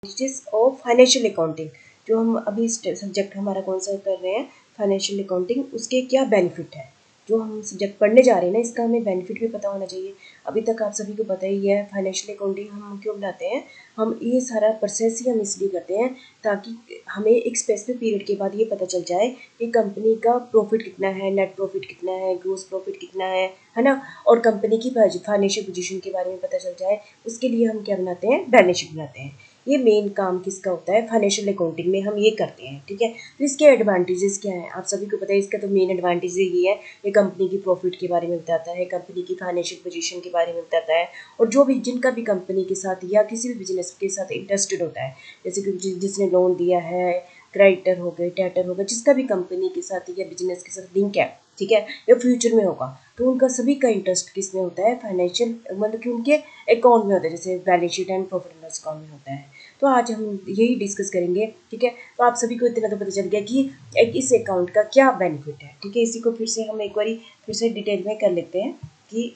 Advantages of financial accounting. जो हम अभी सब्जेक्ट हमारा कौन सा कर रहे हैं, फाइनेंशियल अकाउंटिंग, उसके क्या बेनिफिट है। जो हम सब्जेक्ट पढ़ने जा रहे हैं ना, इसका हमें बेनिफिट भी पता होना चाहिए। अभी तक आप सभी को पता ही है फाइनेंशियल अकाउंटिंग हम क्यों बनाते हैं। हम ये सारा प्रोसेस ही हम इसलिए करते हैं ताकि हमें एक स्पेसिफिक पीरियड के बाद ये पता चल जाए कि कंपनी का प्रॉफिट कितना है, नेट प्रॉफिट कितना है, ग्रोस प्रॉफिट कितना है ना, और कंपनी की फाइनेंशियल पोजीशन के बारे में पता चल जाए। उसके लिए हम क्या बनाते हैं, बैलेंस शीट बनाते हैं। ये मेन काम किसका होता है, फाइनेंशियल अकाउंटिंग में हम ये करते हैं। ठीक है, तो इसके एडवांटेजेस क्या है आप सभी को पता है। इसका तो मेन एडवांटेज ये है, ये कंपनी की प्रॉफिट के बारे में बताता है, कंपनी की फाइनेंशियल पोजीशन के बारे में बताता है, और जो भी जिनका भी कंपनी के साथ या किसी भी बिजनेस के साथ इंटरेस्टेड होता है, जैसे कि जिसने लोन दिया है, क्रेडिटर हो गए, डेटर हो गए, जिसका भी कंपनी के साथ या बिजनेस के साथ लिंक है, ठीक है, या फ्यूचर में होगा, तो उनका सभी का इंटरेस्ट किस में होता है, फाइनेंशियल, मतलब कि उनके अकाउंट में होता है, जैसे balance sheet and profit and loss account में होता है। तो आज हम यही डिस्कस करेंगे। ठीक है, तो आप सभी को इतना तो पता चल गया कि इस अकाउंट का क्या बेनिफिट है। ठीक है, इसी को फिर से हम एक बार फिर से डिटेल में कर लेते हैं कि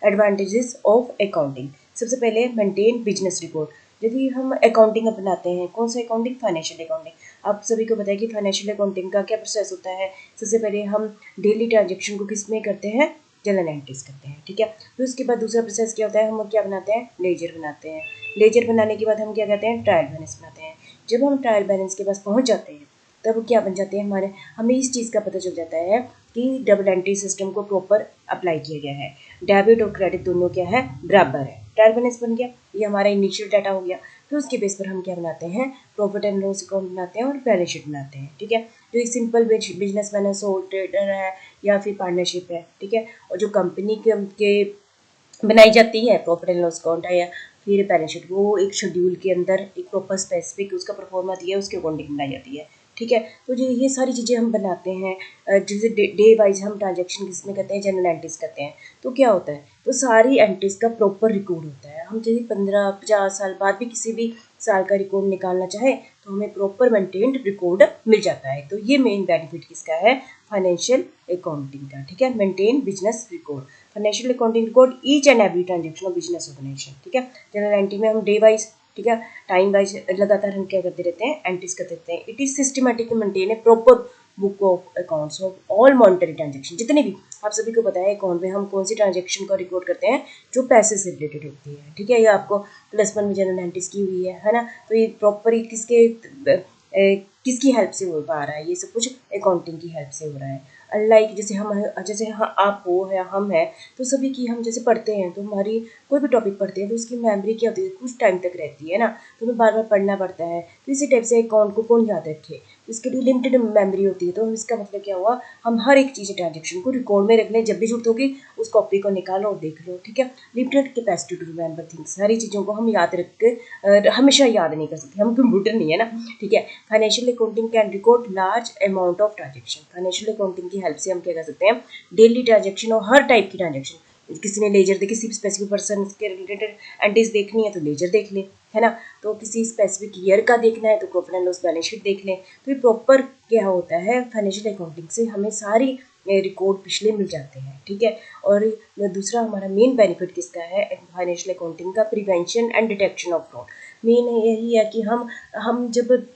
एडवांटेजेस ऑफ अकाउंटिंग। सबसे पहले मेंटेन बिजनेस रिकॉर्ड। यदि हम अकाउंटिंग अपनाते हैं, कौन सा अकाउंटिंग, फाइनेंशियल अकाउंटिंग। आप सभी को पता है कि फाइनेंशियल अकाउंटिंग का क्या प्रोसेस होता है। सबसे पहले हम डेली ट्रांजेक्शन को किस में करते हैं, जर्नल एंट्रीज करते हैं। ठीक है, फिर उसके बाद दूसरा प्रोसेस क्या होता है, हम क्या बनाते हैं, लेजर बनाते हैं। लेजर बनाने के बाद हम क्या कहते हैं, ट्रायल बैलेंस बनाते हैं। जब हम ट्रायल बैलेंस के पास पहुंच जाते हैं, तब क्या बन जाते हैं हमारे, हमें इस चीज़ का पता चल जाता है कि डबल एंट्री सिस्टम को प्रॉपर अप्लाई किया गया है। डेबिट और क्रेडिट दोनों क्या है, बराबर है। ट्रायल बैलेंस बन गया, ये हमारा इनिशियल डाटा हो गया। फिर उसके बेस पर हम क्या बनाते हैं, प्रॉफिट एंड लॉस अकाउंट बनाते हैं और बैलेंस शीट बनाते हैं। ठीक है, जो एक सिंपल बिजनेसमैन है, सोल ट्रेडर है या फिर पार्टनरशिप है, ठीक है, और जो कंपनी के बनाई जाती है प्रॉफिट एंड लॉस अकाउंट है या फिर बैलेंस शीट, वो एक शेड्यूल के अंदर एक प्रॉपर स्पेसिफिक उसका परफॉर्मा दिया है, उसके अकॉर्डिंग बनाई जाती है। ठीक है, तो ये सारी चीज़ें हम बनाते हैं। जैसे डे वाइज हम ट्रांजेक्शन किसमें करते हैं, जनरल एंट्रीज करते हैं। तो क्या होता है, तो सारी एंट्रीज का प्रॉपर रिकॉर्ड होता है। हम जैसे 15-50 साल बाद भी किसी भी साल का रिकॉर्ड निकालना चाहे तो हमें प्रॉपर मेंटेन्ड रिकॉर्ड मिल जाता है। तो ये मेन बेनिफिट किसका है, फाइनेंशियल अकाउंटिंग का। ठीक है, maintain business record, financial accounting record each and every transaction of business organisation. ठीक है, जनरल एंट्री में हम डे वाइज, ठीक है, टाइम वाइज लगातार हम क्या करते रहते हैं, एंट्रीज करते रहते हैं। It is systematically maintain A proper book of accounts of all monetary transaction. जितने भी आप सभी को पता है अकाउंट में हम कौन सी ट्रांजेक्शन को रिकॉर्ड करते हैं, जो पैसे से रिलेटेड होती है। ठीक है, ये आपको +1 में जनरल एंट्रीज की हुई है ना। तो ये प्रॉपर किसकी हेल्प से हो पा रहा है, ये सब कुछ अकाउंटिंग की हेल्प से हो रहा है। अनलाइक जैसे आप हो या हम हैं, तो सभी की हम जैसे पढ़ते हैं तो हमारी कोई भी टॉपिक पढ़ते हैं तो उसकी मेमोरी क्या होती है, कुछ टाइम तक रहती है ना, तो हमें बार बार पढ़ना पड़ता है। तो इसी टाइप से अकाउंट को कौन याद रखे, इसके लिए लिमिटेड मेमोरी होती है। तो इसका मतलब क्या हुआ, हम हर एक चीज़ ट्रांजेक्शन को रिकॉर्ड में रख लें, जब भी जरूरत होगी उस कॉपी को निकालो और देख लो। ठीक है, limited capacity to remember things, सारी चीज़ों को हम याद रख के हमेशा याद नहीं कर सकते, हम कंप्यूटर नहीं है ना। ठीक है, financial accounting can record large amount of transaction. Financial accounting की हेल्प से हम क्या कर सकते हैं, डेली ट्रांजेक्शन और हर टाइप की ट्रांजेक्शन, किसी ने लेजर दे, किसी स्पेसिफिक पर्सन के रिलेटेड एंट्रीज देखनी है तो लेजर देख ले, है ना। तो किसी स्पेसिफिक ईयर का देखना है तो profit and loss balance sheet देख लें। तो ये प्रॉपर क्या होता है, फाइनेंशियल अकाउंटिंग से हमें सारी रिकॉर्ड पिछले मिल जाते हैं। ठीक है, और दूसरा हमारा मेन बेनिफिट किसका है, फाइनेंशियल अकाउंटिंग का, prevention and detection of fraud. Main यही है कि हम जब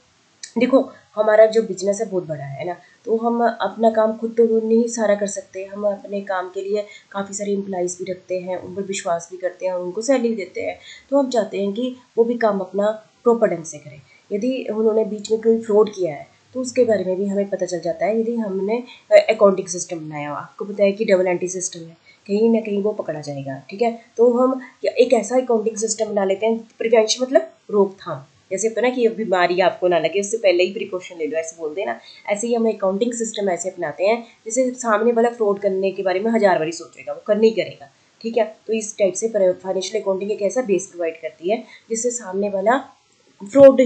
देखो, हमारा जो बिजनेस है बहुत बड़ा है ना, तो हम अपना काम खुद तो नहीं सारा कर सकते। हम अपने काम के लिए काफ़ी सारे एम्प्लॉइज़ भी रखते हैं, उन पर विश्वास भी करते हैं और उनको सैलरी देते हैं। तो हम चाहते हैं कि वो भी काम अपना प्रॉपर ढंग से करें। यदि उन्होंने बीच में कोई फ्रॉड किया है तो उसके बारे में भी हमें पता चल जाता है। यदि हमने अकाउंटिंग सिस्टम बनाया हो, आपको पता है कि डबल एंट्री सिस्टम है, कहीं ना कहीं वो पकड़ा जाएगा। ठीक है, तो हम एक ऐसा अकाउंटिंग सिस्टम बना लेते हैं, प्रिवेंशन मतलब रोकथाम। जैसे होता है ना कि अब बीमारी आपको ना लगे, उससे पहले ही प्रिकॉशन ले लो, ऐसे बोलते हैं ना। ऐसे ही हम अकाउंटिंग सिस्टम ऐसे अपनाते हैं जैसे सामने वाला फ्रॉड करने के बारे में 1000 बारी सोचेगा, वो करने ही करेगा। ठीक है, तो इस टाइप से फाइनेंशियल अकाउंटिंग एक ऐसा बेस प्रोवाइड करती है जिससे सामने वाला फ्रॉड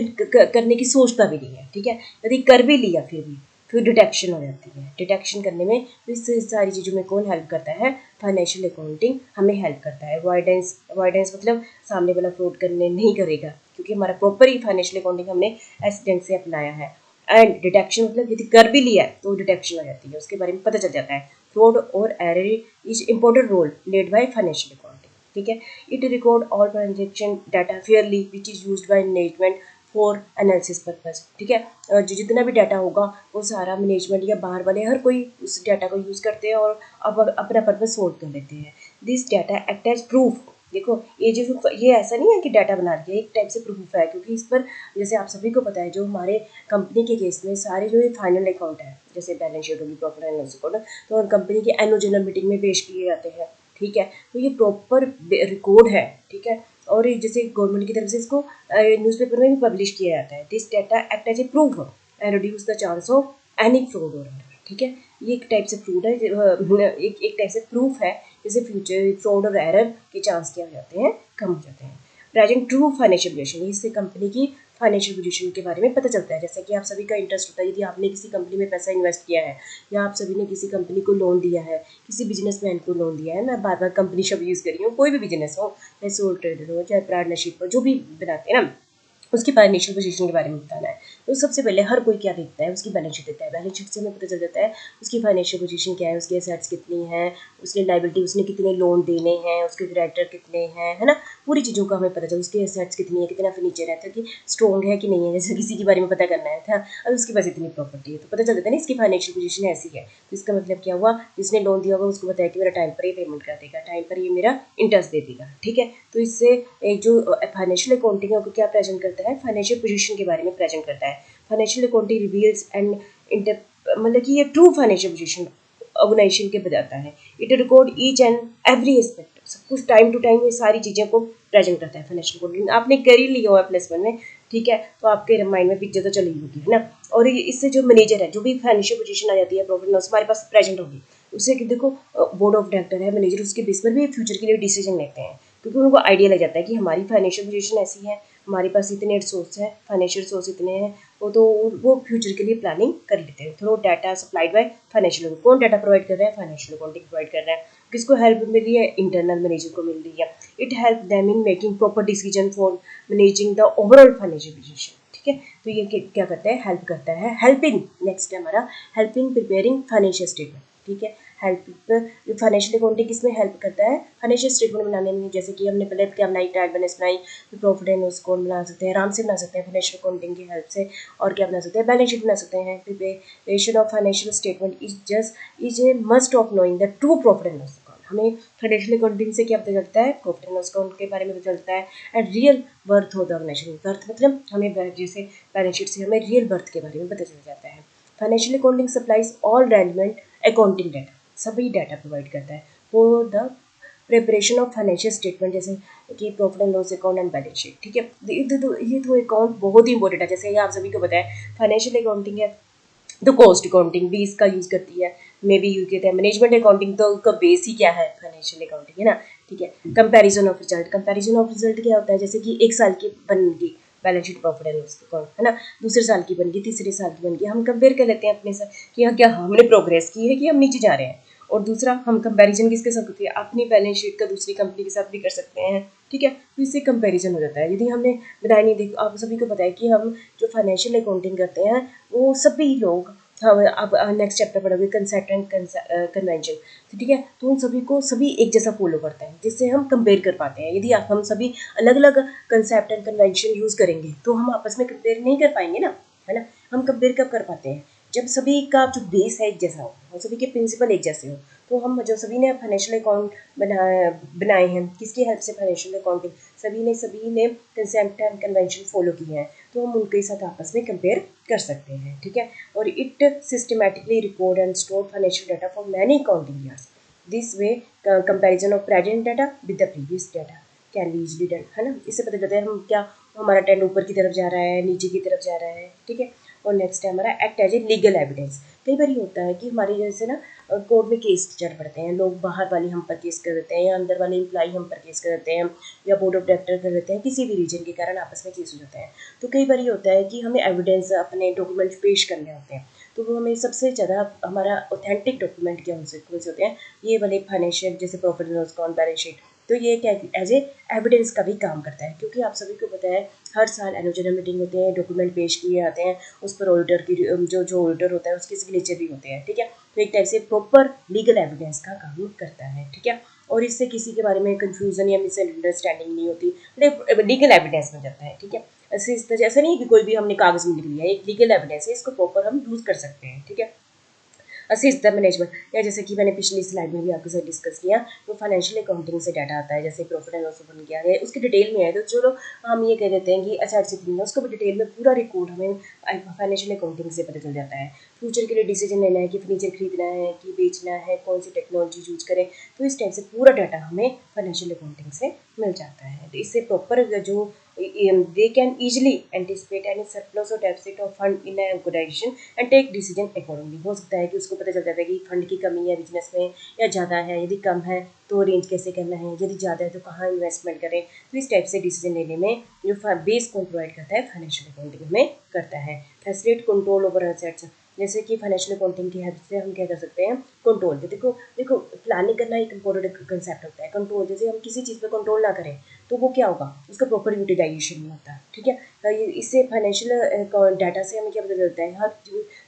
करने की सोचता भी नहीं है। ठीक है, यदि कर भी लिया फिर डिटेक्शन हो जाती है। डिटेक्शन करने में इस सारी चीज़ों में कौन हेल्प करता है, फाइनेंशियल अकाउंटिंग हमें हेल्प करता है। अवॉइडेंस मतलब सामने वाला फ्रॉड करने नहीं करेगा, क्योंकि हमारा प्रॉपर ही फाइनेंशियल अकाउंटिंग हमने ऐसे ढंग से अपनाया है। एंड डिटेक्शन मतलब यदि कर भी लिया तो डिटेक्शन हो जाती है, उसके बारे में पता चल जाता है। फ्रॉड और error is important role played by financial accounting. ठीक है, it record all transaction data fairly which is used by management for analysis purpose, ठीक है। जो जितना भी डाटा होगा वो सारा मैनेजमेंट या बाहर वाले हर कोई उस डाटा को यूज़ करते हैं और अब अपना पर्पज सोल्व कर लेते हैं। This data act as proof. देखो ये ऐसा नहीं है कि डाटा बना दिया, एक टाइप से प्रूफ है, क्योंकि इस पर जैसे आप सभी को पता है जो हमारे कंपनी के केस में सारे जो ये फाइनल अकाउंट है, जैसे बैलेंस शीट होगी, प्रॉफिट एंड लॉस अकाउंट, तो कंपनी के एनुअल जनरल मीटिंग में पेश किए जाते हैं, ठीक है। तो ये प्रॉपर रिकॉर्ड है, ठीक है। और जैसे गवर्नमेंट की तरफ से इसको न्यूज़पेपर में भी पब्लिश किया जाता है। This data act as a proof and reduce the chance of any fraud और एरर, ठीक है। ये एक टाइप से फ्रूड है, एक टाइप से प्रूफ है, जैसे फ्यूचर फ्रॉड और एरर के चांस क्या हो जाते हैं, कम हो जाते हैं। प्रेजेंट ट्रू फाइनेंशियल पोजीशन, इससे कंपनी की फाइनेंशियल पोजीशन के बारे में पता चलता है। जैसे कि आप सभी का इंटरेस्ट होता है, यदि आपने किसी कंपनी में पैसा इन्वेस्ट किया है या आप सभी ने किसी कंपनी को लोन दिया है, किसी बिजनेसमैन को लोन दिया है, मैं बार बार कंपनी शब्द यूज़ कर रही हूँ, कोई भी बिजनेस हो, चाहे सोल ट्रेडर हो, चाहे पार्टनरशिप हो, जो भी बनाते हैं ना, उसकी फाइनेंशियल पोजीशन के बारे में बताना है। तो सबसे पहले हर कोई क्या देखता है, उसकी बैलेंस शीट देखता है। बैलेंस शीट से हमें पता चल जाता है उसकी फाइनेंशियल पोजीशन क्या है, उसकी एसेट्स कितनी हैं, उसकी लायबिलिटी, उसने कितने लोन देने हैं, उसके क्रेडिटर कितने हैं, है ना, पूरी चीज़ों का हमें पता चला। उसकी एसेट्स कितनी है, कितना फर्नीचर है, कि स्ट्रॉन्ग है कि नहीं है, जैसे किसी के बारे में पता करना है था, अब उसके पास इतनी प्रॉपर्टी है, तो पता चल जाता है ना इसकी फाइनेंशियल पोजीशन ऐसी है। तो इसका मतलब क्या हुआ, जिसने लोन दिया होगा उसको बताया कि मेरा टाइम पर ये पेमेंट कर देगा, टाइम पर ये मेरा इंटरेस्ट दे देगा, ठीक है। तो इससे एक जो फाइनेंशियल अकाउंटिंग है वो क्या प्रेजेंट करता है, फाइनेंशियल पोजीशन के बारे में प्रेजेंट करता है। फाइनेंशियल अकाउंटिंग रिवील्स एंड मतलब कि ये ट्रू फाइनेंशियल पोजीशन ऑर्गेनाइजेशन के बताता है। It record each and every aspect, सब कुछ टाइम टू टाइम ये सारी चीज़ें को प्रेजेंट करता है। फाइनेंशियल अकाउंटिंग आपने कर ही लिया हुआ है प्लस वन में, ठीक है, तो आपके माइंड में पिक्चर तो चली होगी, है ना। और इससे जो मैनेजर है, जो भी फाइनेंशियल पोजीशन आ जाती है, प्रॉफिट लॉस हमारे पास प्रेजेंट होगी, उससे कि देखो बोर्ड ऑफ डायरेक्टर है, मैनेजर, उसके बेस पर भी फ्यूचर के लिए डिसीजन लेते हैं, क्योंकि उनको आइडिया लग जाता है कि हमारी फाइनेंशियल पोजीशन ऐसी है, हमारे पास इतने रिसोर्स हैं, फाइनेंशियल रिसोर्स इतने हैं, वो फ्यूचर के लिए प्लानिंग कर लेते हैं through data supplied by financial. कौन डाटा प्रोवाइड कर रहा है, फाइनेंशियल अकाउंटिंग प्रोवाइड कर रहा है। किसको हेल्प मिल रही है, इंटरनल मैनेजर को मिल रही है। It help them in making proper decision for managing the overall financial position, ठीक है। तो ये क्या करता है, हेल्प करता है, हेल्पिंग, नेक्स्ट है हमारा हेल्पिंग प्रिपेयरिंग फाइनेंशियल स्टेटमेंट, ठीक है। हेल्प फाइनेंशियल अकाउंटिंग किसमें हेल्प करता है, फाइनेंशियल स्टेटमेंट बनाने में। जैसे कि हमने पहले क्या बनाई, ट्रायल बैलेंस बनाई, प्रॉफिट एंड लॉस अकाउंट बना सकते हैं, आराम से बना सकते हैं फाइनेंशियल अकाउंटिंग की हेल्प से। और क्या बना सकते हैं, बैलेंस शीट बना सकते हैं। Preparation of financial statement is a must of knowing the true profit and loss account. हमें फाइनेंशियल अकाउंटिंग से क्या पता चलता है, प्रॉफिट एंड लॉस अकाउंट के बारे में पता चलता है, and real worth of the organisation. Worth मतलब हमें जैसे बैलेंस शीट से हमें रियल वर्थ के बारे में पता चल जाता है। Financial accounting supplies all relevant accounting data, सभी डाटा प्रोवाइड करता है for the preparation of financial statement, जैसे कि profit and loss account and balance sheet, ठीक है। ये तो अकाउंट बहुत ही इंपॉर्टेंट है, जैसे ये आप सभी को पता है फाइनेंशियल अकाउंटिंग है तो कॉस्ट अकाउंटिंग भी इसका यूज़ करती है, मे भी यूज करते हैं। मैनेजमेंट अकाउंटिंग तो उसका बेस ही क्या है, फाइनेंशियल अकाउंटिंग है ना, ठीक है। Comparison of result, comparison of result क्या होता है, जैसे कि एक साल की बन गई balance sheet profit and loss account, है ना, दूसरे साल की बन गई, तीसरे साल की बन गई, हम कंपेयर कर लेते हैं अपने साथ कि हाँ क्या हमने प्रोग्रेस की है कि हम नीचे जा रहे हैं। और दूसरा हम कंपैरिजन किसके साथ करते हैं, अपनी बैलेंस शीट का दूसरी कंपनी के साथ भी कर सकते हैं, ठीक है। तो इससे कंपैरिजन हो जाता है। यदि हमने बनाया नहीं, देखो आप सभी को पता है कि हम जो फाइनेंशियल अकाउंटिंग करते हैं वो सभी लोग, हम अब नेक्स्ट चैप्टर पढ़ोगे कंसेप्ट एंड कन्वेंशन, ठीक है। तो उन सभी को सभी एक जैसा फॉलो करते हैं, जिससे हम कंपेयर कर पाते हैं। यदि हम सभी अलग अलग कंसेप्ट एंड कन्वेंशन यूज़ करेंगे तो हम आपस में कंपेयर नहीं कर पाएंगे ना, है ना। हम कंपेयर कब कर पाते हैं, जब सभी का जो बेस है एक जैसा हो और सभी के प्रिंसिपल एक जैसे हो। तो हम जो सभी ने फाइनेंशियल अकाउंट बनाए हैं, किसकी हेल्प से, फाइनेंशियल अकाउंटिंग, सभी ने कंसेप्ट एंड कन्वेंशन फॉलो किए हैं, तो हम उनके साथ आपस में कंपेयर कर सकते हैं, ठीक है। और it systematically record and store financial data for many accounting years. This way comparison of present data with the previous data can be easily done, है ना। इससे पता चलता है हम क्या, हमारा ट्रेंड ऊपर की तरफ जा रहा है, नीचे की तरफ जा रहा है, ठीक है। और नेक्स्ट है हमारा act as a legal evidence. कई बार ये होता है कि हमारे जैसे ना कोर्ट में केस चढ़ पड़ते हैं, लोग बाहर वाले हम पर केस कर देते हैं या अंदर वाले एम्प्लॉई हम पर केस कर देते हैं या बोर्ड ऑफ डायरेक्टर कर देते हैं, किसी भी रीजन के कारण आपस में केस हो जाते हैं। तो कई बार ये होता है कि हमें एविडेंस अपने डॉक्यूमेंट्स पेश करने होते हैं, तो वो हमें सबसे ज़्यादा हमारा ऑथेंटिक डॉक्यूमेंट क्या कौन से होते हैं, ये वाले फाइनेंशियल, जैसे profit and loss account, balance sheet. तो ये क्या एज ए एविडेंस का भी काम करता है, क्योंकि आप सभी को पता है हर साल एनुअल जनरल मीटिंग होते हैं, डॉक्यूमेंट पेश किए जाते हैं, उस पर ऑडिटर की जो ऑडिटर होता है उसके सिग्नेचर भी होते हैं, ठीक है। तो एक टाइप से प्रॉपर लीगल एविडेंस का काम करता है, ठीक है। और इससे किसी के बारे में कंफ्यूजन या मिसअंडरस्टैंडिंग नहीं होती, लीगल एविडेंस बन जाता है, ठीक है। ऐसा नहीं है कि कोई भी हमने कागज़ में लिख लिया, एक लीगल एविडेंस है, इसको प्रॉपर हम यूज़ कर सकते हैं, ठीक है। असिस्ट द मैनेजमेंट, या जैसे कि मैंने पिछली स्लाइड में भी आपके साथ डिस्कस किया, तो फाइनेंशियल अकाउंटिंग से डाटा आता है, जैसे प्रॉफिट एंड लॉस बन गया है, उसकी डिटेल में है, तो चलो हम ये कह देते हैं कि असेट से खरीदना, उसको भी डिटेल में पूरा रिकॉर्ड हमें फाइनेंशियल अकाउंटिंग से पता चल जाता है। फ्यूचर के लिए डिसीजन लेना है कि फर्नीचर खरीदना है कि बेचना है, कौन सी टेक्नोलॉजी यूज करें, तो इस टाइप से पूरा डाटा हमें फाइनेंशियल अकाउंटिंग से मिल जाता है। तो इससे प्रॉपर जो they can easily anticipate any surplus or deficit of fund in an organization and take decision accordingly। हो सकता है कि उसको पता चल जाता है कि फंड की कमी है बिजनेस में या ज़्यादा है, यदि कम है तो अरेंज कैसे करना है, यदि ज़्यादा है तो कहाँ इन्वेस्टमेंट करें। तो इस टाइप से डिसीजन लेने में जो बेस कौन प्रोवाइड करता है, फाइनेंशियल अकाउंटिंग में करता है। फैसिलिटेट कंट्रोल ओवर एसेट्स, जैसे कि फाइनेंशियल अकाउंटिंग की हेल्प से हम क्या कर सकते हैं, कंट्रोल। देखो देखो प्लानिंग करना एक इंपॉर्टेंट कंसेप्ट होता है। कंट्रोल, जैसे हम किसी चीज़ पे कंट्रोल ना करें तो वो क्या होगा, उसका प्रॉपर यूटिलाइजेशन नहीं होता, ठीक है। इससे फाइनेंशियल डाटा से हमें क्या पता चलता है, हर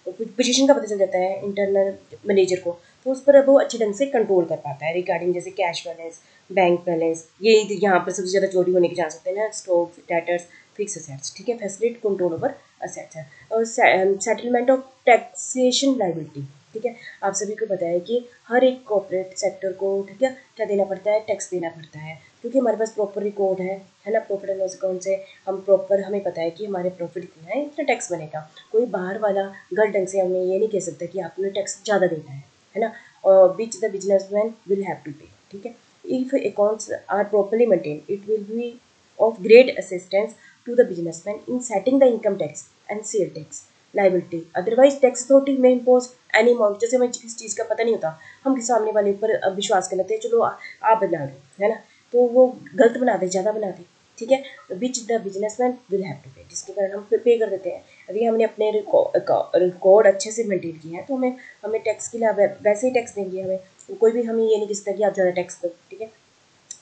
पोजीशन का पता चल जाता है इंटरनल मैनेजर को, तो उस पर अब वो अच्छे ढंग से कंट्रोल कर पाता है रिगार्डिंग जैसे कैश बैलेंस, बैंक बैलेंस, ये यहाँ पर सबसे ज़्यादा चोरी होने के चांस होते हैं ना, स्टॉक डेटर्स, फिक्स असेट्स, ठीक है। फैसिलिटेट कंट्रोल ओवर असेट्स है। और सेटलमेंट ऑफ टैक्सेशन लायबिलिटी, ठीक है। आप सभी को पता है कि हर एक कॉर्पोरेट सेक्टर को, ठीक है, क्या देना पड़ता है, टैक्स देना पड़ता है, क्योंकि हमारे पास प्रॉपर रिकॉर्ड है ना, प्रॉफिट एंड लॉस अकाउंट से हम प्रॉपर, हमें पता है कि हमारे प्रॉफिट इतना है, इतना टैक्स बनेगा। कोई बाहर वाला गलत ढंग से हमें ये नहीं कह सकता कि आपने टैक्स ज़्यादा देना है ना, और which the businessman will have to pay, ठीक है। If accounts are properly maintain, it will be of great assistance to the businessman in setting the income tax and sale tax liability. Otherwise tax authority may impose any amount, जैसे हमें किसी चीज़ का पता नहीं होता, हम किसी सामने वाले पर विश्वास कर लेते हैं, चलो आप बना दो, है ना, तो वो गलत बना दे, ज़्यादा बना दे, ठीक है। Which the businessman will have to pay, जिसके कारण हम पे कर देते हैं। अभी हमने अपने रिकॉर्ड अच्छे से मेंटेन किया है तो हमें हमें टैक्स के लिए वैसे ही टैक्स देंगे हमें, कोई भी हमें ये नहीं कह सकता कि आप ज़्यादा टैक्स दो, ठीक है।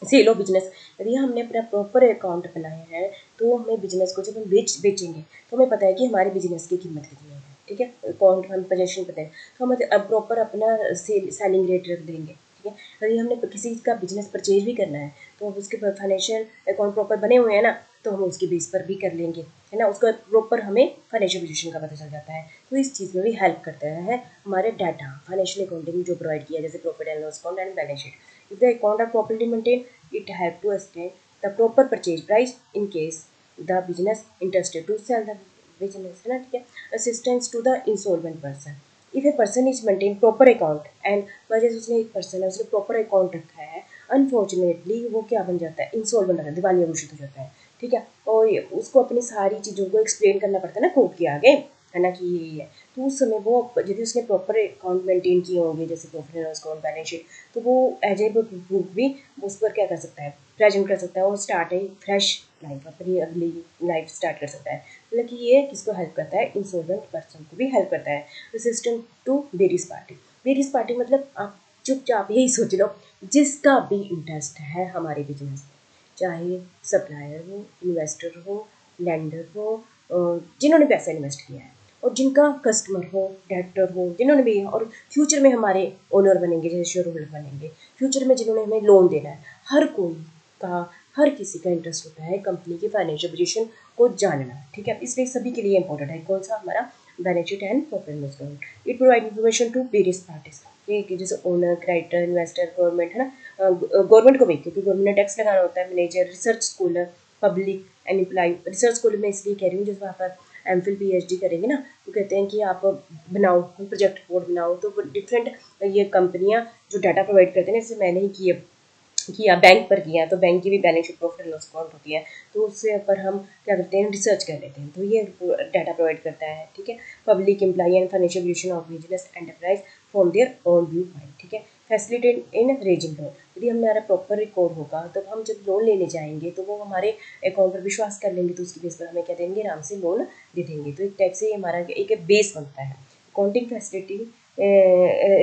सेल ऑफ बिजनेस, यदि हमने अपना प्रॉपर अकाउंट बनाया है तो हमें बिजनेस को जब हम बेचेंगे तो हमें पता है कि हमारे बिजनेस की कीमत कितनी है, ठीक है। अकाउंट हम पोजीशन पता है तो हम अब प्रॉपर अपना सेलिंग रेट रख देंगे, ठीक है। यदि हमने किसी का बिजनेस परचेज भी करना है तो अब उसके फाइनेंशियल अकाउंट प्रॉपर बने हुए हैं ना, तो हम उसके बेस पर भी कर लेंगे, है ना, उसका प्रॉपर हमें फाइनेंशियल पोजीशन का पता चल जाता है। तो इस चीज़ में भी हेल्प करता है हमारे डाटा फाइनेंशियल अकाउंटिंग जो प्रोवाइड किया, जैसे profit and loss account and balance sheet. If the account are properly maintained, it help to estimate the proper purchase price in case the business interested to sell the business, है ना, ठीक है। Assistance to the insolvent person. If a person is maintain proper account and वजह उसने एक person है उसने proper account रखा है, अनफॉर्चुनेटली वो क्या बन जाता है, इंसॉल्वेंट हो जाता है, दिवालिया घोषित हो जाता है, ठीक है। और उसको अपनी सारी चीज़ों को एक्सप्लेन करना पड़ता है ना कोर्ट के आगे, है ना, कि ये है। तो उस समय वो यदि उसने प्रॉपर अकाउंट मेंटेन किए होंगे, जैसे profit and loss account, balance sheet, तो वो एज ए प्रूफ भी उस पर क्या कर सकता है, प्रेजेंट कर सकता है और स्टार्ट है फ्रेश लाइफ, अपनी अगली लाइफ स्टार्ट कर सकता है। मतलब कि ये किसको हेल्प करता है, इंसॉल्वेंट पर्सन को भी हेल्प करता है। Assistant to various party, various party मतलब आप चुपचाप यही सोच लो, जिसका भी इंटरेस्ट है हमारे बिजनेस में, चाहे सप्लायर हो, इन्वेस्टर हो, लेंडर हो, जिन्होंने पैसा इन्वेस्ट किया है, और जिनका कस्टमर हो, डायरेक्टर हो, जिन्होंने भी, और फ्यूचर में हमारे ओनर बनेंगे, जैसे शेयर होल्डर बनेंगे, फ्यूचर में जिन्होंने हमें लोन देना है, हर कोई का, हर किसी का इंटरेस्ट होता है कंपनी की फाइनेंशियल पोजीशन को जानना, ठीक है। इसलिए सभी के लिए इंपॉर्टेंट है कौन सा, हमारा balance sheet and profit and loss account. It provide information to various parties, ठीक है, जैसे ओनर, क्रेडिटर, इन्वेस्टर, गवर्नमेंट, है ना, गवर्नमेंट को भी, क्योंकि गवर्नमेंट ने टैक्स लगाना होता है, manager, research scholar, public and employ. Research scholar में इसलिए कह रही हूँ, जैसे वहाँ पर एमफिल पीएचडी करेंगे ना, तो कहते हैं कि आप बनाओ प्रोजेक्ट रिपोर्ट बनाओ, तो डिफरेंट ये कंपनियां जो डाटा प्रोवाइड करते हैं, जैसे मैंने ही किया बैंक पर किया, तो बैंक की भी balance sheet profit and loss account होती है, तो उससे पर हम क्या करते हैं, रिसर्च कर लेते हैं, तो ये डाटा प्रोवाइड करता है, ठीक है। Public employ and financial position of business enterprise from their own view point, ठीक है। फैसिलिटेट इन रेजिंग लोन, यदि हमारा प्रॉपर रिकॉर्ड होगा तो हम जब लोन लेने जाएंगे तो वो हमारे अकाउंट पर विश्वास कर लेंगे, तो उसकी बेस पर हमें क्या देंगे, आराम से लोन दे देंगे। तो एक टाइप से हमारा एक बेस बनता है। Accounting facility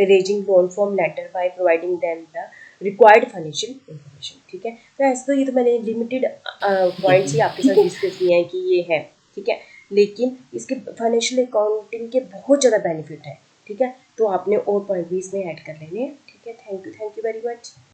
raising loan from later by providing them the required financial information, ठीक है। तो ऐसे तो ये तो मैंने लिमिटेड पॉइंट्स ही आपके साथ डिस्कस किए हैं कि ये है, ठीक है, लेकिन इसके फाइनेंशियल अकाउंटिंग के बहुत ज़्यादा बेनिफिट है, ठीक है। तो आपने और पॉइंट भी इसमें ऐड कर लेने हैं, ठीक है। Thank you very much.